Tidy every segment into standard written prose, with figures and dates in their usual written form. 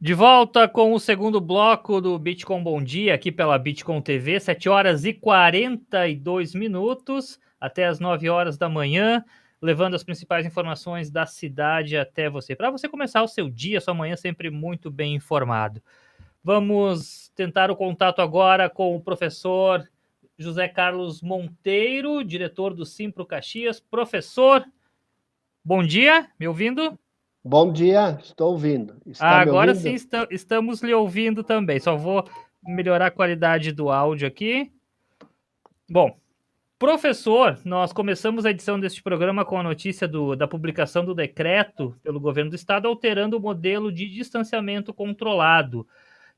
De volta com o segundo bloco do Bitcoin Bom Dia, aqui pela Bitcoin TV, 7 horas e 42 minutos, até as 9 horas da manhã, levando as principais informações da cidade até você, para você começar o seu dia, sua manhã sempre muito bem informado. Vamos tentar o contato agora com o professor José Carlos Monteiro, diretor do Simpro Caxias. Professor, bom dia, me ouvindo? Bom dia, estou ouvindo. Está me Agora ouvindo? sim estamos lhe ouvindo também. Só vou melhorar a qualidade do áudio aqui. Bom, professor, nós começamos a edição deste programa com a notícia da publicação do decreto pelo governo do estado alterando o modelo de distanciamento controlado.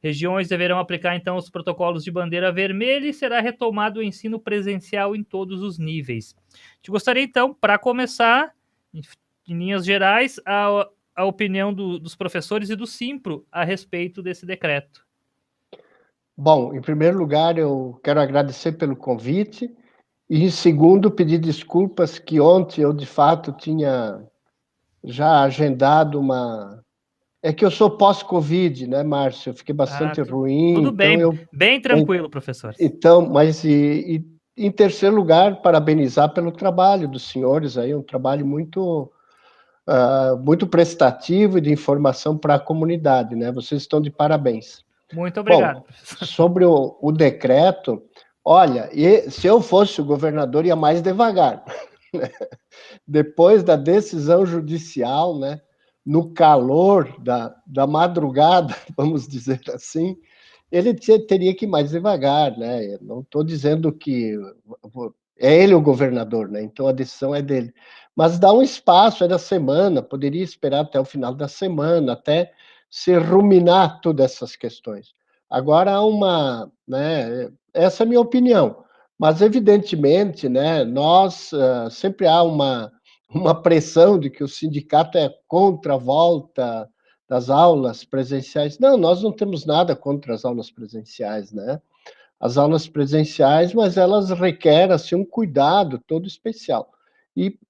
Regiões deverão aplicar, então, os protocolos de bandeira vermelha e será retomado o ensino presencial em todos os níveis. Te gostaria, então, para começar, em linhas gerais, a opinião dos professores e do Simpro a respeito desse decreto. Bom, em primeiro lugar, eu quero agradecer pelo convite e, em segundo, pedir desculpas que ontem eu, de fato, tinha já agendado uma... É que eu sou pós-Covid, né, Márcio? Eu fiquei bastante ruim, Tudo então bem, eu... bem tranquilo, professor. Então, mas em terceiro lugar, parabenizar pelo trabalho dos senhores aí, um trabalho muito prestativo e de informação para a comunidade, né? Vocês estão de parabéns. Muito obrigado, Bom, professor. sobre o decreto, olha, se eu fosse o governador, ia mais devagar. Depois da decisão judicial, né, no calor da madrugada, vamos dizer assim, ele teria que ir mais devagar, né? Eu não estou dizendo que é ele o governador, né? Então a decisão é dele. Mas dá um espaço, é da semana, poderia esperar até o final da semana, até se ruminar todas essas questões. Agora há né? Essa é a minha opinião. Mas evidentemente, né? Nós sempre há uma pressão de que o sindicato é contra a volta das aulas presenciais. Não, nós não temos nada contra as aulas presenciais, né? As aulas presenciais, mas elas requerem assim, um cuidado todo especial.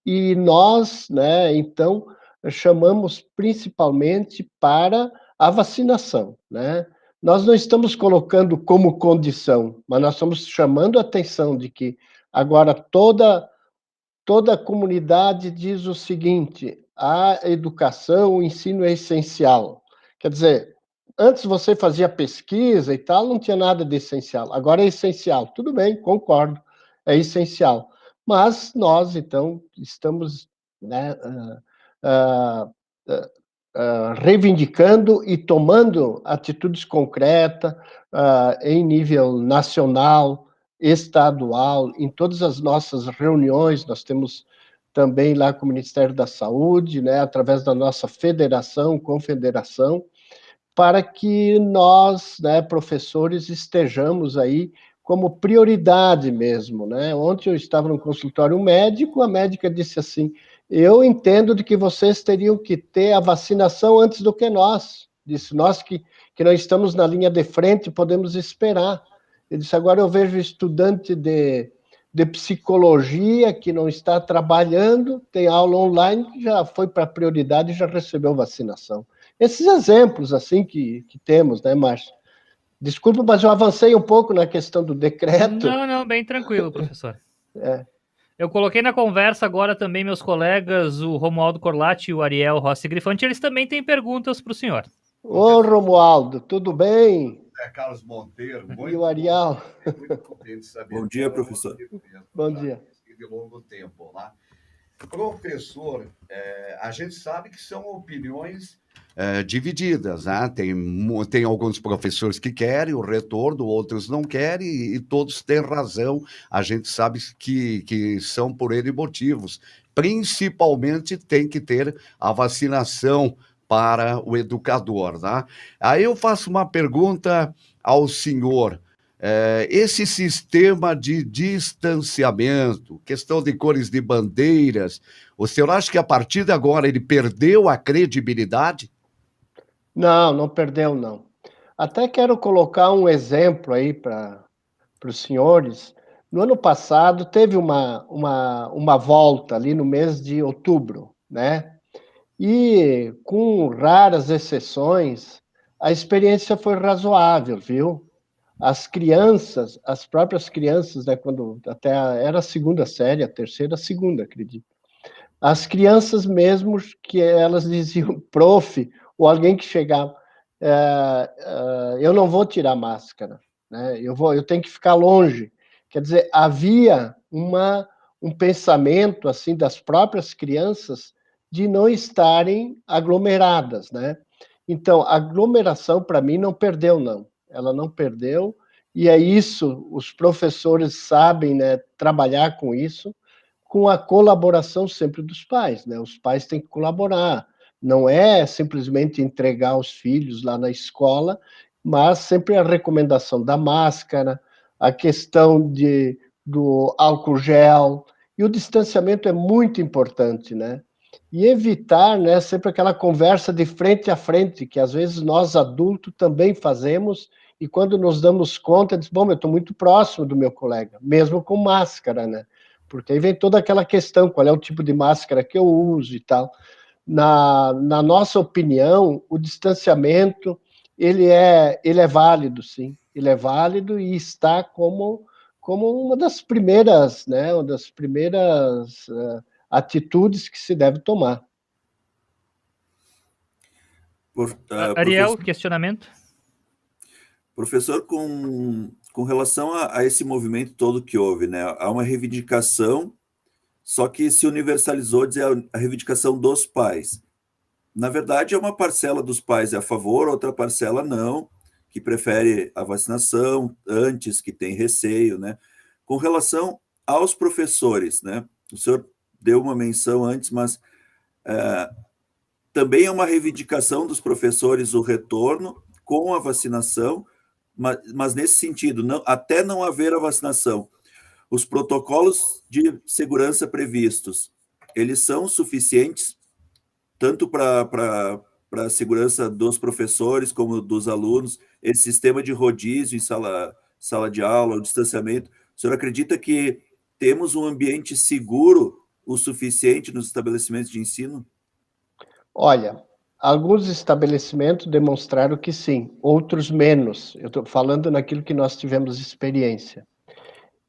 E nós, né, então, chamamos principalmente para a vacinação, né? Nós não estamos colocando como condição, mas nós estamos chamando a atenção de que agora toda a comunidade diz o seguinte: a educação, o ensino é essencial. Quer dizer, antes você fazia pesquisa e tal, não tinha nada de essencial. Agora é essencial. Tudo bem, concordo, é essencial. Mas nós, então, estamos, né, uh, uh, reivindicando e tomando atitudes concretas em nível nacional, estadual, em todas as nossas reuniões, nós temos também lá com o Ministério da Saúde, né, através da nossa federação, confederação, para que nós, né, professores, estejamos aí como prioridade mesmo, né? Ontem eu estava no consultório médico, a médica disse assim: eu entendo de que vocês teriam que ter a vacinação antes do que nós. Disse, nós que não estamos na linha de frente, podemos esperar. Ele disse, agora eu vejo estudante de psicologia que não está trabalhando, tem aula online, que já foi para prioridade e já recebeu vacinação. Esses exemplos, assim, que temos, né, Márcio? Desculpa, mas eu avancei um pouco na questão do decreto. Não, bem tranquilo, professor. É. Eu coloquei na conversa agora também meus colegas, o Romualdo Corlatti e o Ariel Rossi Grifante, eles também têm perguntas para o senhor. Ô, Romualdo, tudo bem? Carlos Monteiro, E o Ariel? muito contente de saber. Bom dia, professor. Bom dia. De longo tempo lá. Professor, a gente sabe que são opiniões divididas, né? Tem alguns professores que querem o retorno, outros não querem, e todos têm razão. A gente sabe que são por N motivos. Principalmente tem que ter a vacinação para o educador, né? Aí eu faço uma pergunta ao senhor. Esse sistema de distanciamento, questão de cores de bandeiras, o senhor acha que a partir de agora ele perdeu a credibilidade? Não, não perdeu, não. Até quero colocar um exemplo aí para os senhores. No ano passado, teve uma volta ali no mês de outubro, né? E, com raras exceções, a experiência foi razoável, viu? As crianças, as próprias crianças, né, quando até era a segunda série, a terceira, a segunda, acredito. As crianças mesmo, que elas diziam, prof, ou alguém que chegava, eu não vou tirar máscara, né? Eu tenho que ficar longe. Quer dizer, havia um pensamento assim das próprias crianças de não estarem aglomeradas, né? Então, a aglomeração, para mim, não perdeu, não. Ela não perdeu, e é isso, os professores sabem, né, trabalhar com isso, com a colaboração sempre dos pais, né? Os pais têm que colaborar. Não é simplesmente entregar os filhos lá na escola, mas sempre a recomendação da máscara, a questão do álcool gel, e o distanciamento é muito importante, né? E evitar, né, sempre aquela conversa de frente a frente, que às vezes nós adultos também fazemos, e quando nos damos conta, diz, bom, eu estou muito próximo do meu colega, mesmo com máscara, né? Porque aí vem toda aquela questão, qual é o tipo de máscara que eu uso e tal. Na nossa opinião, o distanciamento, ele é válido, sim. Ele é válido e está como uma das primeiras, né, uma das primeiras atitudes que se deve tomar. Ariel, questionamento? Professor, com relação a esse movimento todo que houve, né, há uma reivindicação, só que se universalizou dizer a reivindicação dos pais. Na verdade, é uma parcela dos pais é a favor, outra parcela não, que prefere a vacinação antes, que tem receio, né? Com relação aos professores, né? O senhor deu uma menção antes, mas também é uma reivindicação dos professores o retorno com a vacinação, mas nesse sentido, até não haver a vacinação, os protocolos de segurança previstos, eles são suficientes tanto para a segurança dos professores como dos alunos, esse sistema de rodízio em sala de aula, o distanciamento. O senhor acredita que temos um ambiente seguro o suficiente nos estabelecimentos de ensino? Olha, alguns estabelecimentos demonstraram que sim, outros menos. Eu estou falando naquilo que nós tivemos experiência.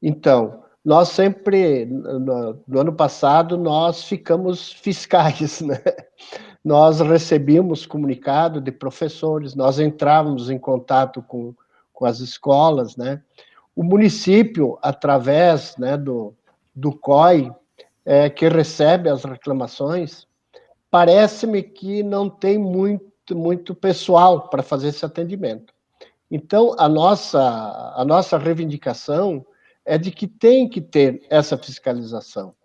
Então, nós sempre, no ano passado, nós ficamos fiscais, né? Nós recebíamos comunicado de professores, nós entrávamos em contato com as escolas, né? O município, através, né, do COI, que recebe as reclamações, parece-me que não tem muito pessoal para fazer esse atendimento. Então, a nossa reivindicação é de que tem que ter essa fiscalização.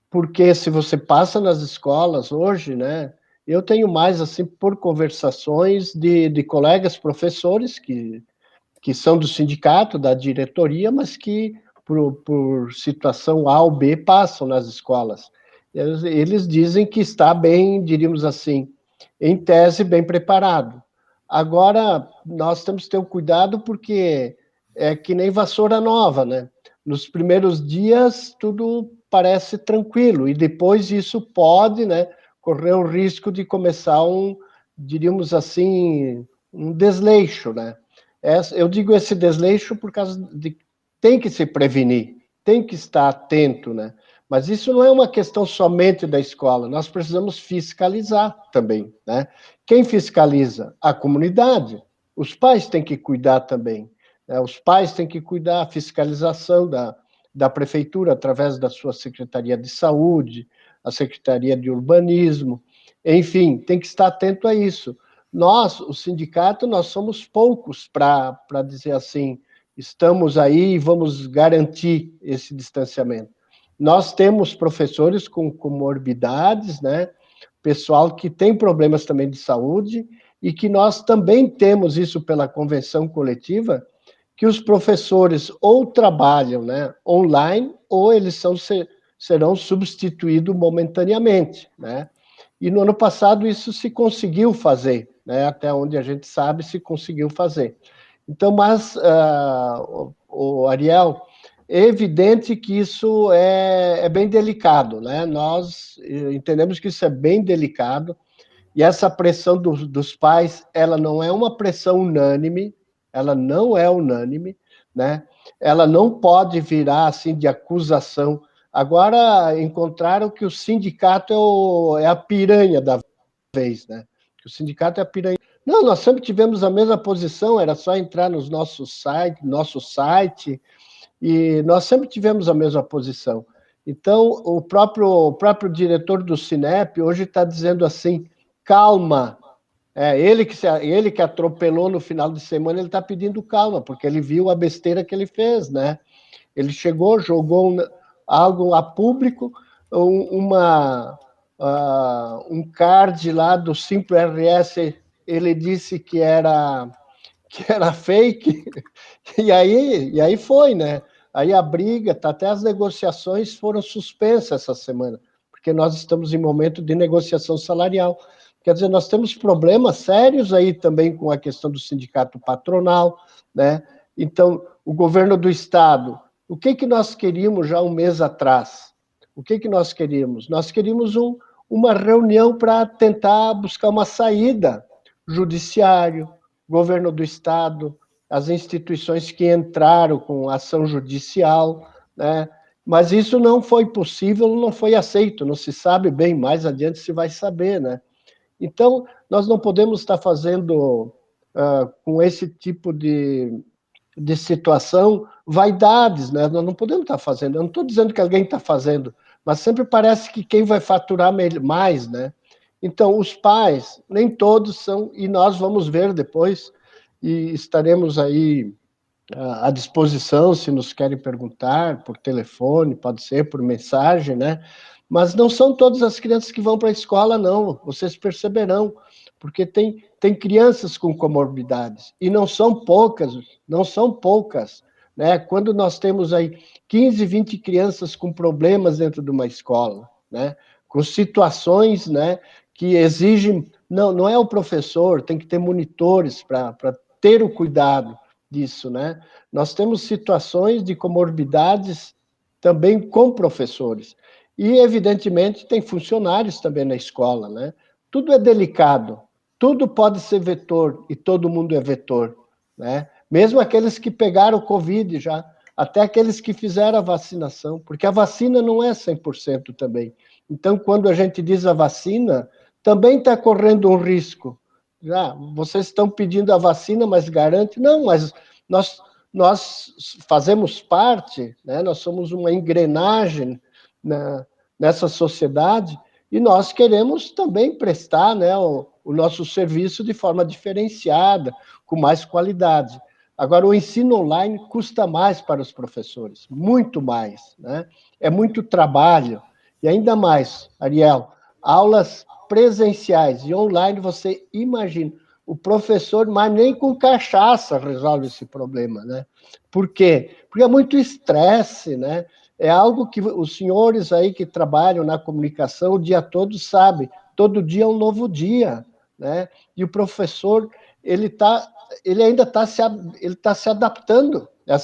Porque se você passa nas escolas hoje, né, eu tenho mais, assim, por conversações de colegas professores que são do sindicato, da diretoria, mas que, por situação A ou B, passam nas escolas. Eles dizem que está bem, diríamos assim, em tese, bem preparado. Agora, nós temos que ter um cuidado porque é que nem vassoura nova, né? Nos primeiros dias, tudo parece tranquilo, e depois isso pode, né, correr o risco de começar diríamos assim, um desleixo, né? Eu digo esse desleixo por causa de tem que se prevenir, tem que estar atento, né? Mas isso não é uma questão somente da escola, nós precisamos fiscalizar também, né? Quem fiscaliza? A comunidade. Os pais têm que cuidar também, né? Os pais têm que cuidar, a fiscalização da prefeitura, através da sua Secretaria de Saúde, a Secretaria de Urbanismo, enfim, tem que estar atento a isso. Nós, o sindicato, nós somos poucos para dizer assim, estamos aí e vamos garantir esse distanciamento. Nós temos professores com comorbidades, né? Pessoal que tem problemas também de saúde, e que nós também temos isso pela convenção coletiva, que os professores ou trabalham, né, online, ou eles serão substituídos momentaneamente, né? E no ano passado isso se conseguiu fazer, né? Até onde a gente sabe, se conseguiu fazer. Então, mas, o Ariel, é evidente que isso é bem delicado, né? Nós entendemos que isso é bem delicado. e essa pressão dos pais, ela não é uma pressão unânime, ela não é unânime, né? Ela não pode virar assim de acusação. Agora encontraram que o sindicato é a piranha da vez, né? Que o sindicato é a piranha. Não, nós sempre tivemos a mesma posição, era só entrar no nosso site, e nós sempre tivemos a mesma posição. Então, o próprio diretor do Sinep hoje está dizendo assim, calma, ele que atropelou no final de semana, ele está pedindo calma, porque ele viu a besteira que ele fez, né? Ele chegou, jogou algo a público, um card lá do Simples RS, ele disse que era fake, e aí foi, né? Aí a briga, até as negociações foram suspensas essa semana, porque nós estamos em momento de negociação salarial. Quer dizer, nós temos problemas sérios aí também com a questão do sindicato patronal, né? Então, o governo do Estado, o que nós queríamos já um mês atrás? O que nós queríamos? Nós queríamos uma reunião para tentar buscar uma saída. Judiciário, governo do Estado, as instituições que entraram com ação judicial, né? Mas isso não foi possível, não foi aceito, não se sabe bem, mais adiante se vai saber, né? Então, nós não podemos estar fazendo, com esse tipo de situação, vaidades, né? Nós não podemos estar fazendo, eu não estou dizendo que alguém está fazendo, mas sempre parece que quem vai faturar mais, né? Então, os pais, nem todos são, e nós vamos ver depois, e estaremos aí à disposição, se nos querem perguntar, por telefone, pode ser, por mensagem, né? Mas não são todas as crianças que vão para a escola, não, vocês perceberão, porque tem crianças com comorbidades, e não são poucas, né? Quando nós temos aí 15, 20 crianças com problemas dentro de uma escola, né? Com situações, né, que exigem, não é o professor, tem que ter monitores para ter o cuidado disso, né? Nós temos situações de comorbidades também com professores. E, evidentemente, tem funcionários também na escola, né? Tudo é delicado, tudo pode ser vetor, e todo mundo é vetor, né? Mesmo aqueles que pegaram o Covid já, até aqueles que fizeram a vacinação, porque a vacina não é 100% também. Então, quando a gente diz a vacina, também está correndo um risco. Vocês estão pedindo a vacina, mas garante? Não, mas nós fazemos parte, né? Nós somos uma engrenagem nessa sociedade, e nós queremos também prestar, né, o nosso serviço de forma diferenciada, com mais qualidade. Agora, o ensino online custa mais para os professores, muito mais, né? É muito trabalho, e ainda mais, Ariel, aulas presenciais e online, você imagina, o professor, mas nem com cachaça resolve esse problema, né? Por quê? Porque é muito estresse, né? É algo que os senhores aí que trabalham na comunicação o dia todo sabem, todo dia é um novo dia, né? E o professor, ele ainda está se adaptando a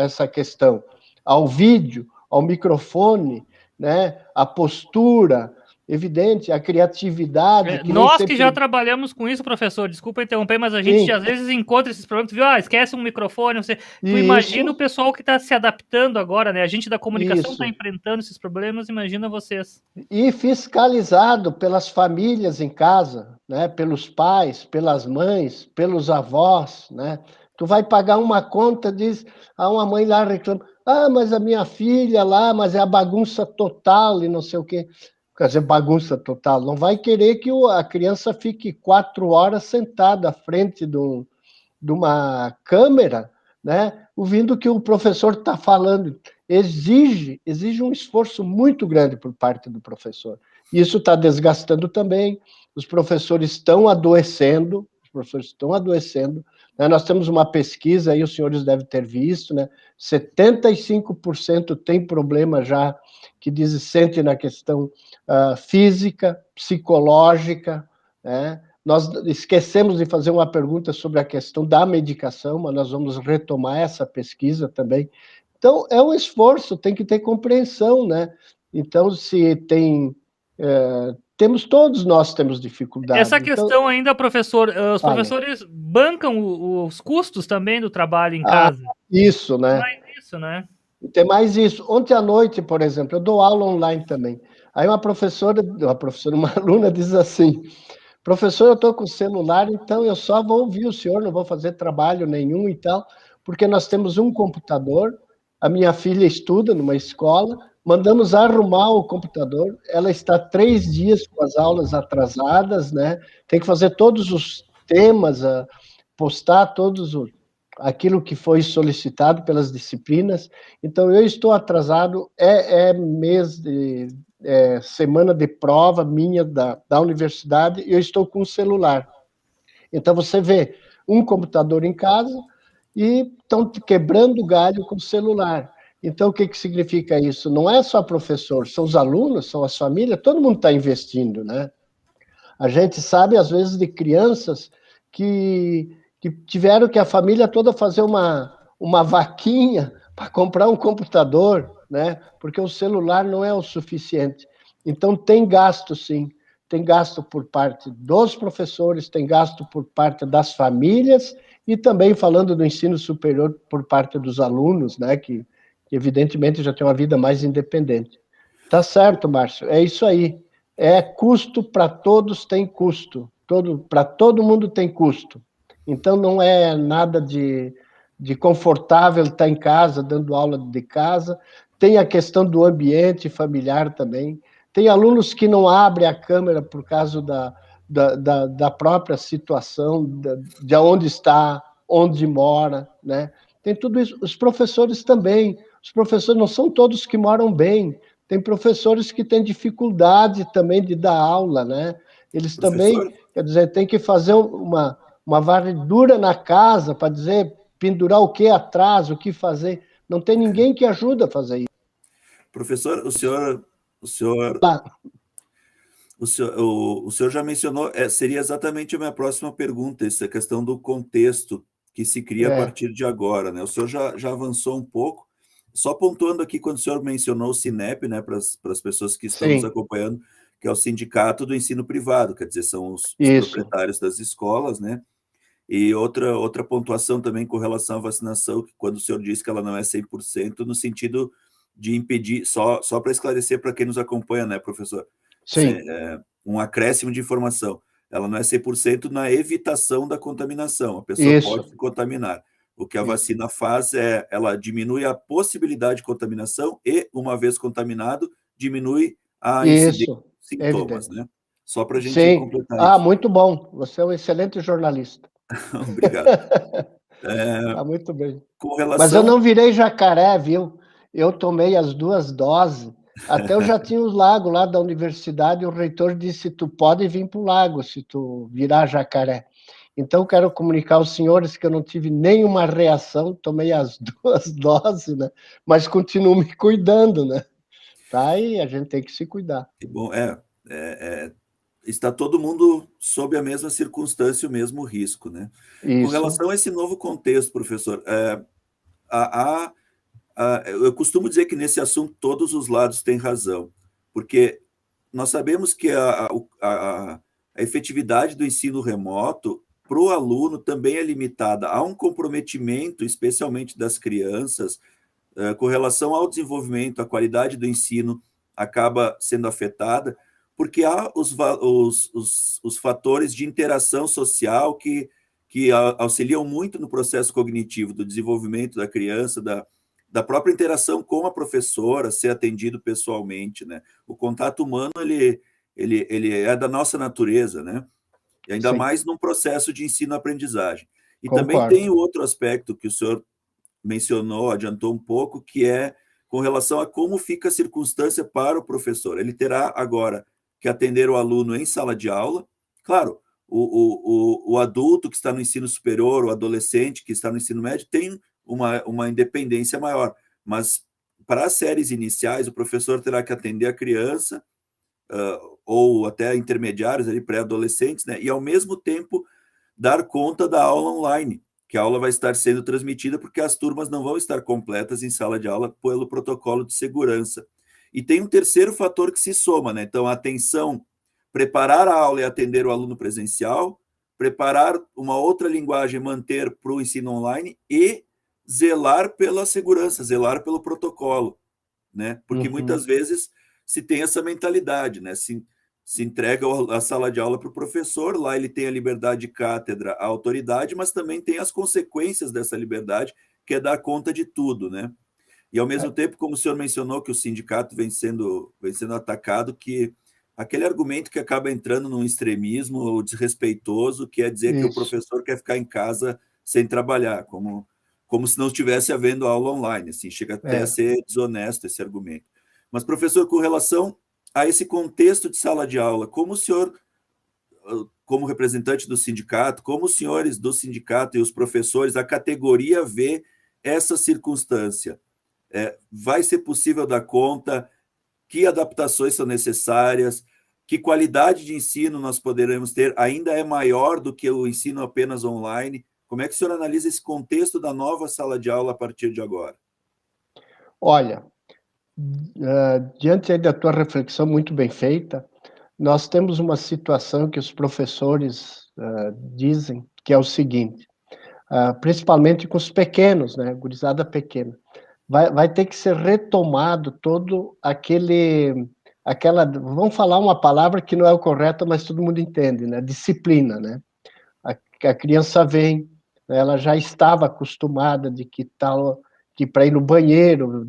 essa questão, ao vídeo, ao microfone, né? A postura, evidente, a criatividade. Nós que já trabalhamos com isso, professor, desculpa interromper, mas a gente às vezes encontra esses problemas, tu viu, esquece um microfone, tu imagina o pessoal que está se adaptando agora, né? A gente da comunicação está enfrentando esses problemas, imagina vocês. E fiscalizado pelas famílias em casa, né? Pelos pais, pelas mães, pelos avós, né? Tu vai pagar uma conta, diz, uma mãe lá reclama, mas a minha filha lá, mas é a bagunça total e não sei o quê. Quer dizer, bagunça total. Não vai querer que a criança fique 4 horas sentada à frente de uma câmera, né, ouvindo o que o professor está falando. Exige um esforço muito grande por parte do professor. Isso está desgastando também, os professores estão adoecendo, né? Nós temos uma pesquisa aí, os senhores devem ter visto, né? 75% tem problema já, que sente na questão física, psicológica, né? Nós esquecemos de fazer uma pergunta sobre a questão da medicação, mas nós vamos retomar essa pesquisa também. Então, é um esforço, tem que ter compreensão, né? Então, se tem todos nós temos dificuldade. Essa Então, questão ainda, professor, os Fala. professores bancam os custos também do trabalho em casa? isso, né? Mais isso, né? Tem mais isso. Ontem à noite, por exemplo, eu dou aula online também. Aí uma aluna diz assim: professor, eu estou com o celular, então eu só vou ouvir o senhor, não vou fazer trabalho nenhum e tal, porque nós temos um computador, a minha filha estuda numa escola, mandamos arrumar o computador, ela está 3 dias com as aulas atrasadas, né? Tem que fazer todos os temas, postar aquilo que foi solicitado pelas disciplinas. Então, eu estou atrasado, semana de prova minha da universidade, e eu estou com o celular. Então, você vê um computador em casa e estão quebrando galho com o celular. Então, o que significa isso? Não é só professor, são os alunos, são as famílias, todo mundo está investindo, né? A gente sabe, às vezes, de crianças que tiveram que a família toda fazer uma vaquinha para comprar um computador, né? Porque o celular não é o suficiente. Então, tem gasto, sim. Tem gasto por parte dos professores, tem gasto por parte das famílias e também, falando do ensino superior, por parte dos alunos, né? Que evidentemente, já têm uma vida mais independente. Tá certo, Márcio. É isso aí. É custo para todos, tem custo. Para todo mundo tem custo. Então, não é nada de confortável estar em casa, dando aula de casa. Tem a questão do ambiente familiar também. Tem alunos que não abrem a câmera por causa da própria situação, de onde está, onde mora, né? Tem tudo isso. Os professores também. Os professores não são todos que moram bem. Tem professores que têm dificuldade também de dar aula, né? Eles também, quer dizer, tem que fazer uma varredura na casa para dizer, pendurar o que atrás, o que fazer. Não tem ninguém que ajuda a fazer isso. Professor, o senhor já mencionou, seria exatamente a minha próxima pergunta, essa questão do contexto que se cria a partir de agora, né? O senhor já avançou um pouco, só pontuando aqui quando o senhor mencionou o Sinep, né, para as pessoas que estão nos acompanhando, que é o Sindicato do Ensino Privado, quer dizer, são os proprietários das escolas, né? E outra pontuação também com relação à vacinação, que quando o senhor disse que ela não é 100%, no sentido de impedir, só para esclarecer para quem nos acompanha, né, professor? Sim. Um acréscimo de informação. Ela não é 100% na evitação da contaminação. A pessoa pode se contaminar. O que a vacina faz é, ela diminui a possibilidade de contaminação e, uma vez contaminado, diminui a incidência de sintomas, né? Só para a gente completar isso. Muito bom. Você é um excelente jornalista. Obrigado. Tá muito bem. Com relação... Mas eu não virei jacaré, viu? Eu tomei as 2 doses. Até eu já tinha os lagos lá da universidade, e o reitor disse, tu pode vir para o lago se tu virar jacaré. Então, quero comunicar aos senhores que eu não tive nenhuma reação, tomei as 2 doses, né? Mas continuo me cuidando, né? Tá? E a gente tem que se cuidar. Bom, está todo mundo sob a mesma circunstância, o mesmo risco, né? Isso. Com relação a esse novo contexto, professor, eu costumo dizer que nesse assunto todos os lados têm razão, porque nós sabemos que a efetividade do ensino remoto para o aluno também é limitada. Há um comprometimento, especialmente das crianças, com relação ao desenvolvimento, a qualidade do ensino acaba sendo afetada, porque há os fatores de interação social que auxiliam muito no processo cognitivo do desenvolvimento da criança, da própria interação com a professora, ser atendido pessoalmente, né? O contato humano, ele é da nossa natureza, né? E ainda mais num processo de ensino-aprendizagem. E também tem o outro aspecto que o senhor mencionou, adiantou um pouco, que é com relação a como fica a circunstância para o professor. Ele terá agora que atender o aluno em sala de aula. Claro, o adulto que está no ensino superior, o adolescente que está no ensino médio, tem uma independência maior, mas para as séries iniciais, o professor terá que atender a criança, ou até intermediários, pré-adolescentes, né? E ao mesmo tempo dar conta da aula online, que a aula vai estar sendo transmitida porque as turmas não vão estar completas em sala de aula pelo protocolo de segurança. E tem um terceiro fator que se soma, né? Então, a atenção preparar a aula e atender o aluno presencial, preparar uma outra linguagem, manter para o ensino online e zelar pela segurança, zelar pelo protocolo, né? Porque muitas vezes se tem essa mentalidade, né? Se entrega a sala de aula para o professor, lá ele tem a liberdade de cátedra, a autoridade, mas também tem as consequências dessa liberdade, que é dar conta de tudo, né? E, ao mesmo tempo, como o senhor mencionou, que o sindicato vem sendo atacado, que aquele argumento que acaba entrando num extremismo desrespeitoso, que é dizer que o professor quer ficar em casa sem trabalhar, como se não estivesse havendo aula online, assim, chega até a ser desonesto esse argumento. Mas, professor, com relação a esse contexto de sala de aula, como o senhor, como representante do sindicato, como os senhores do sindicato e os professores, a categoria vê essa circunstância? Vai ser possível dar conta? Que adaptações são necessárias? Que qualidade de ensino nós poderemos ter? Ainda é maior do que o ensino apenas online? Como é que o senhor analisa esse contexto da nova sala de aula a partir de agora? Olha, diante da tua reflexão muito bem feita, nós temos uma situação que os professores dizem, que é o seguinte, principalmente com os pequenos, né, gurizada pequena, vai ter que ser retomado todo vamos falar uma palavra que não é o correto, mas todo mundo entende, né, disciplina, né, a criança vem, ela já estava acostumada de que para ir no banheiro,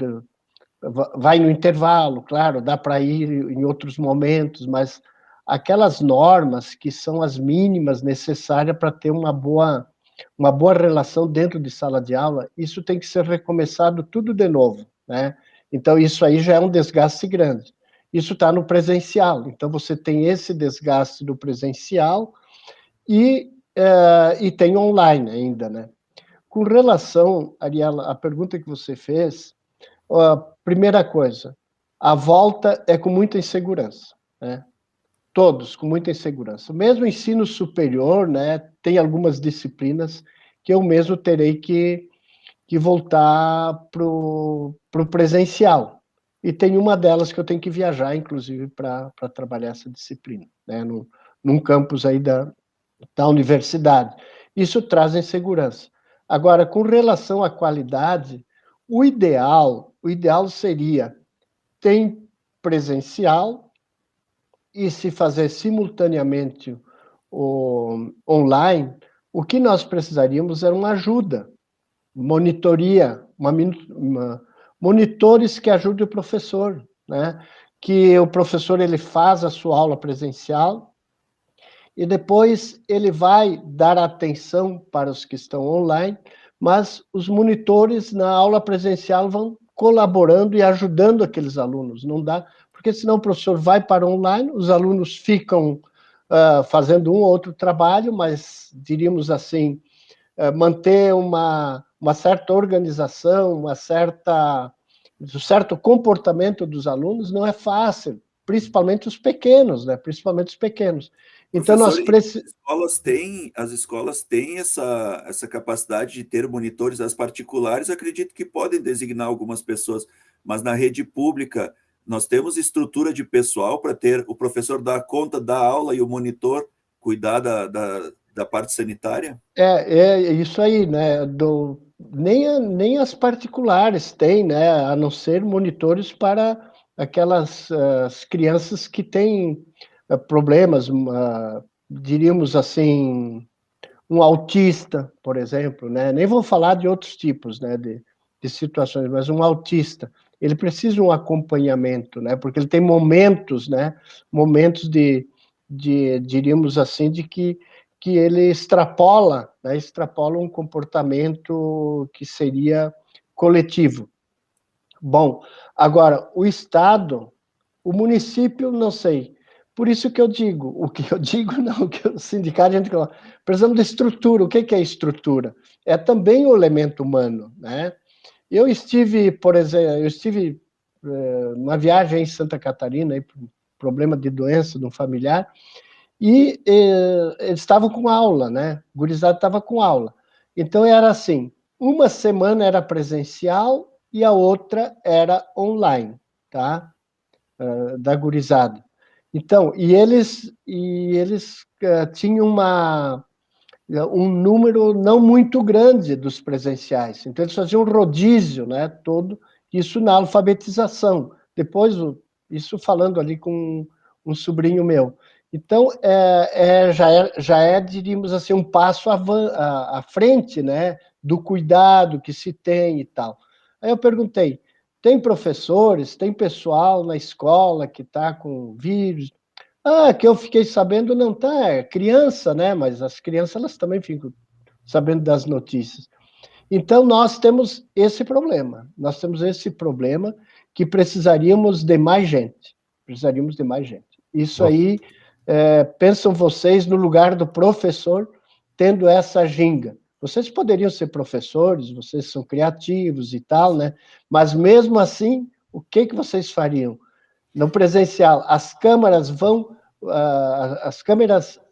vai no intervalo, claro, dá para ir em outros momentos, mas aquelas normas que são as mínimas necessárias para ter uma boa relação dentro de sala de aula, isso tem que ser recomeçado tudo de novo, né? Então, isso aí já é um desgaste grande. Isso está no presencial, então você tem esse desgaste do presencial e tem online ainda, né? Com relação, Ariela, à pergunta que você fez, primeira coisa, a volta é com muita insegurança, né? Todos com muita insegurança. Mesmo o ensino superior, né, tem algumas disciplinas que eu mesmo terei que voltar para o presencial. E tem uma delas que eu tenho que viajar, inclusive, para trabalhar essa disciplina, né, num campus aí da universidade. Isso traz insegurança. Agora, com relação à qualidade, o ideal seria ter presencial e se fazer simultaneamente o online. O que nós precisaríamos era uma ajuda, monitoria, monitores que ajudem o professor, né? Que o professor ele faz a sua aula presencial e depois ele vai dar atenção para os que estão online, mas os monitores na aula presencial vão colaborando e ajudando aqueles alunos. Não dá, porque senão o professor vai para online, os alunos ficam fazendo um ou outro trabalho, mas diríamos assim, manter uma certa organização, um certo comportamento dos alunos não é fácil, principalmente os pequenos, né? Principalmente os pequenos. Então, nós precisamos. As escolas têm essa capacidade de ter monitores. As particulares, acredito que podem designar algumas pessoas, mas na rede pública, nós temos estrutura de pessoal para ter o professor dar conta da aula e o monitor cuidar da parte sanitária? É isso aí, né? Nem as particulares têm, né? A não ser monitores para aquelas as crianças que têm problemas, diríamos assim, um autista, por exemplo, né? Nem vou falar de outros tipos, né? De situações, mas um autista, ele precisa de um acompanhamento, né? Porque ele tem momentos, né? Momentos diríamos assim, de que ele extrapola, né? Extrapola um comportamento que seria coletivo. Bom, agora, o Estado, o município, não sei. Por isso que eu digo, o que eu digo não, o que o sindicato, a gente fala, precisamos de estrutura. O que é estrutura? É também o elemento humano, né? Eu estive, por exemplo, numa viagem em Santa Catarina, aí, por um problema de doença de um familiar, e eles estavam com aula, né? O gurizada estava com aula. Então, era assim, uma semana era presencial e a outra era online, tá? Da gurizada. Então, e eles tinham um número não muito grande dos presenciais. Então, eles faziam um rodízio, né, todo, isso na alfabetização. Depois, isso falando ali com um sobrinho meu. Então, já é, diríamos assim, um passo à frente, né, do cuidado que se tem e tal. Aí eu perguntei, tem professores, tem pessoal na escola que está com vírus? Ah, que eu fiquei sabendo, não tá, é criança, né? Mas as crianças, elas também ficam sabendo das notícias. Então, nós temos esse problema. Nós temos esse problema que precisaríamos de mais gente. Precisaríamos de mais gente. Isso aí, pensam vocês no lugar do professor tendo essa ginga. Vocês poderiam ser professores, vocês são criativos e tal, né? Mas mesmo assim, o que vocês fariam? No presencial, as câmeras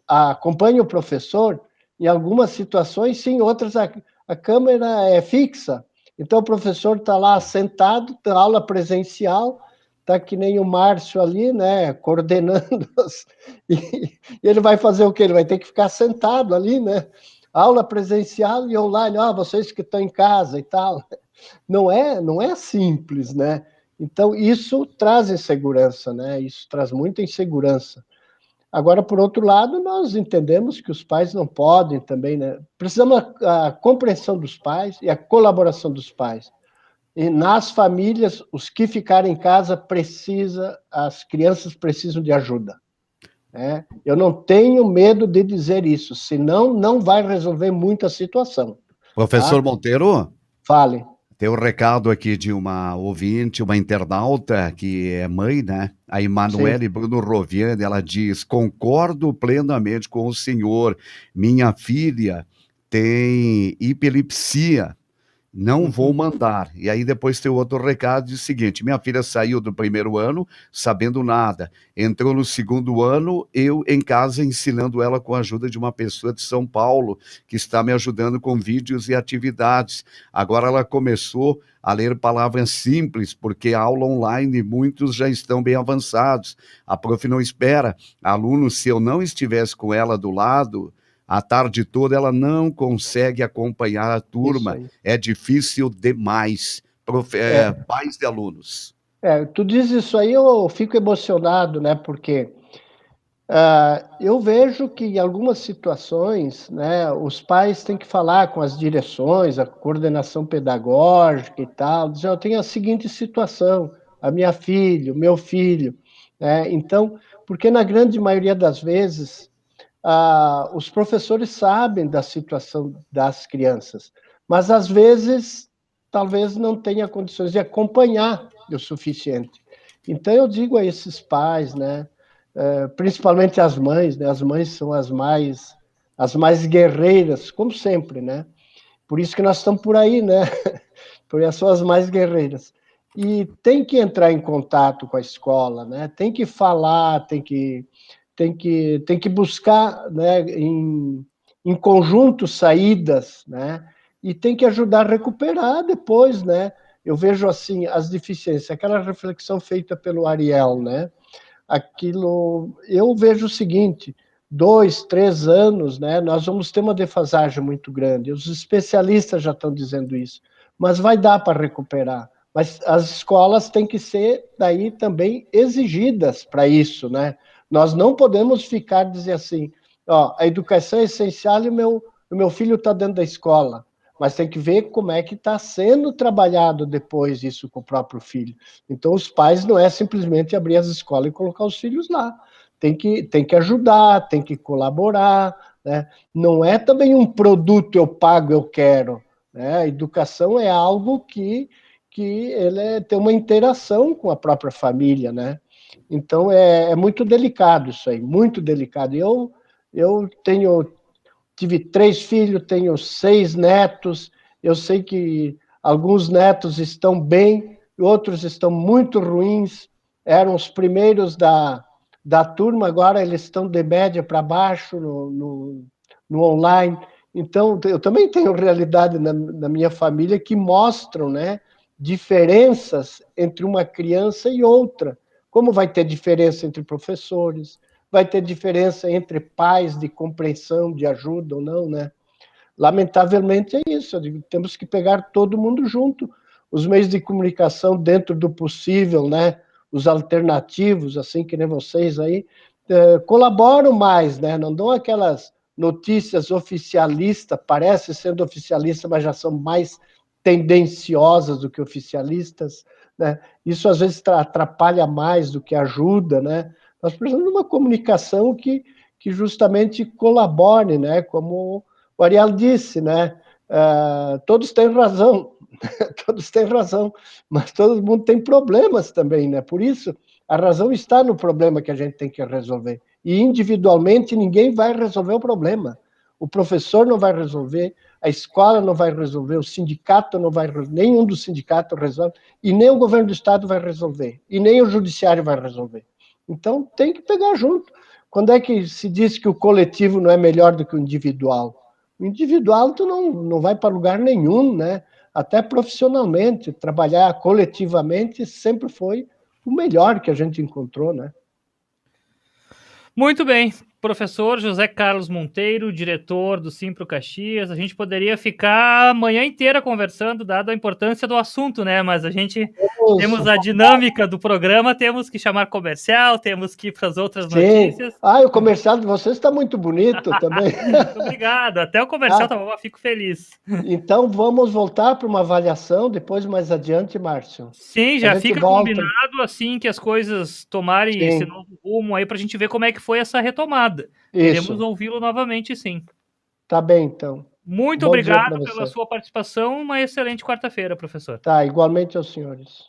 acompanham o professor, em algumas situações, sim, outras a câmera é fixa. Então, o professor está lá sentado, tem aula presencial, está que nem o Márcio ali, né, coordenando, e ele vai fazer o quê? Ele vai ter que ficar sentado ali, né? Aula presencial e online, vocês que estão em casa e tal. Não é simples, né? Então, isso traz insegurança, né? Isso traz muita insegurança. Agora, por outro lado, nós entendemos que os pais não podem também, né? Precisamos a compreensão dos pais e a colaboração dos pais. E nas famílias, os que ficarem em casa as crianças precisam de ajuda. Né? Eu não tenho medo de dizer isso, senão não vai resolver muita situação. Professor Tá? Monteiro? Fale. Tem um recado aqui de uma ouvinte, uma internauta, que é mãe, né? A Emanuele Bruno Roviani, ela diz: concordo plenamente com o senhor. Minha filha tem epilepsia. Não vou mandar. E aí depois tem outro recado, diz o seguinte: minha filha saiu do primeiro ano sabendo nada. Entrou no segundo ano, eu em casa ensinando ela com a ajuda de uma pessoa de São Paulo, que está me ajudando com vídeos e atividades. Agora ela começou a ler palavras simples, porque a aula online, muitos já estão bem avançados. A prof não espera. Aluno, se eu não estivesse com ela do lado, a tarde toda ela não consegue acompanhar a turma. É difícil demais. Pais de alunos. Tu diz isso aí, eu fico emocionado, né? Porque eu vejo que em algumas situações, né, os pais têm que falar com as direções, a coordenação pedagógica e tal. Dizer, eu tenho a seguinte situação, a minha filha, o meu filho. Né? Então, porque na grande maioria das vezes, os professores sabem da situação das crianças, mas às vezes talvez não tenha condições de acompanhar o suficiente. Então eu digo a esses pais, né, principalmente as mães, né, as mães são as mais guerreiras, como sempre, né? Por isso que nós estamos por aí, né? Porque elas são as mais guerreiras. E tem que entrar em contato com a escola, né? Tem que falar, tem que buscar, né, em conjunto saídas, né? E tem que ajudar a recuperar depois, né? Eu vejo assim as deficiências, aquela reflexão feita pelo Ariel, né? Aquilo, eu vejo o seguinte: 2, 3 anos, né? Nós vamos ter uma defasagem muito grande. Os especialistas já estão dizendo isso, mas vai dar para recuperar. Mas as escolas têm que ser daí também exigidas para isso, né? Nós não podemos ficar dizer assim, a educação é essencial e o meu filho está dentro da escola, mas tem que ver como é que está sendo trabalhado depois isso com o próprio filho. Então, os pais não é simplesmente abrir as escolas e colocar os filhos lá. Tem que ajudar, tem que colaborar, né? Não é também um produto eu pago, eu quero. Né? A educação é algo que ele tem uma interação com a própria família, né? Então, é muito delicado isso aí, muito delicado. Eu tive 3 filhos, tenho 6 netos, eu sei que alguns netos estão bem, outros estão muito ruins, eram os primeiros da turma, agora eles estão de média para baixo no online. Então, eu também tenho realidade na minha família que mostram, né, diferenças entre uma criança e outra. como vai ter diferença entre professores, vai ter diferença entre pais de compreensão, de ajuda ou não, né? Lamentavelmente é isso, temos que pegar todo mundo junto, os meios de comunicação dentro do possível, né? Os alternativos, assim que nem vocês aí, colaboram mais, né? Não dão aquelas notícias oficialistas, parece sendo oficialista, mas já são mais tendenciosas do que oficialistas, né? Isso às vezes atrapalha mais do que ajuda, né? Nós precisamos de uma comunicação que justamente colabore, né? Como o Ariel disse, né? Todos têm razão, todos têm razão, mas todo mundo tem problemas também, né? Por isso, a razão está no problema que a gente tem que resolver. E individualmente ninguém vai resolver o problema. O professor não vai resolver, a escola não vai resolver, o sindicato não vai resolver, nenhum dos sindicatos resolve, e nem o governo do estado vai resolver, e nem o judiciário vai resolver. Então, tem que pegar junto. Quando é que se diz que o coletivo não é melhor do que o individual? O individual tu não vai para lugar nenhum, né? Até profissionalmente, trabalhar coletivamente sempre foi o melhor que a gente encontrou, né? Muito bem. Professor José Carlos Monteiro, diretor do Simpro Caxias. A gente poderia ficar a manhã inteira conversando, dado a importância do assunto, né? Mas a gente temos a dinâmica do programa, temos que chamar comercial, temos que ir para as outras notícias. O comercial de vocês está muito bonito também. Muito obrigado. Até o comercial tá bom, fico feliz. Então vamos voltar para uma avaliação depois mais adiante, Márcio. Sim, já fica combinado assim que as coisas tomarem esse novo rumo aí para a gente ver como é que foi essa retomada. Queremos ouvi-lo novamente, sim. Tá bem, então. Muito obrigado pela sua participação. Uma excelente quarta-feira, professor. Tá, igualmente aos senhores.